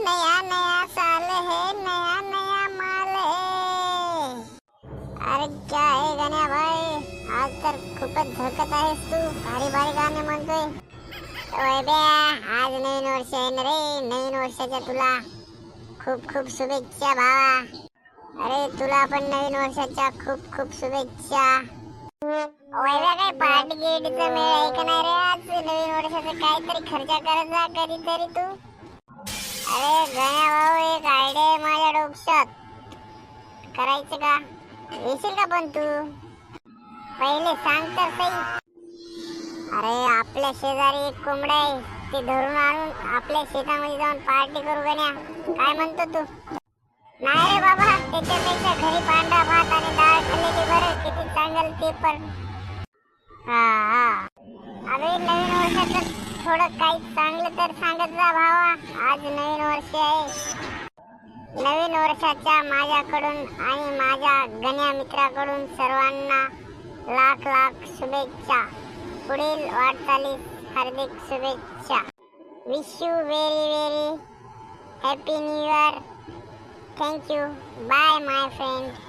नया नया साल है, नया नया माल है. अरे क्या आहे गण्या भाई, आज तर खूपच झळकत आहेस तू. भारी भारी गाणे म्हणतोय. ओय बे, आज नवीन वर्ष आहे ना रे. नवीन वर्षाच्या तुला खूप खूप शुभेच्छा भावा. अरे तुला पण नवीन वर्षाच्या खूप खूप शुभेच्छा. वैभ्या काय पार्टी गिर्टीचा मेळ आहे का नाही रे आज? नवीन वर्षाचं काहीतरी खर्च करत जा कधीतरी तू. अरे गण्या भाऊ, एक आयडिया आहे माझ्या डोक्यात. करायचं का? येशील का पण तू? पहिले सांग तर सही. अरे आपल्या शेजारी एक कोंबडा आहे, ते धरून आणून आपल्या शेतामध्ये जाऊन पार्टी करू गण्या. काय म्हणतो तू? नाही रे बाबा, त्याच्यापेक्षा घरी पांढरा भात आणि डाळ खाल्लेली बरं. किती चांगलं ते पण. हा हा. अरे नवीन वर्षाचं थोडं काही चांगलं तर सांगत जा भावा. आज नवीन वर्ष आहे. नवीन वर्षाच्या माझ्याकडून आणि माझ्या गण्या मित्राकडून सर्वांना लाख लाख शुभेच्छा. पुढील वाटचालीस हार्दिक शुभेच्छा. Wish you very very happy new year. Thank you. Bye my friend.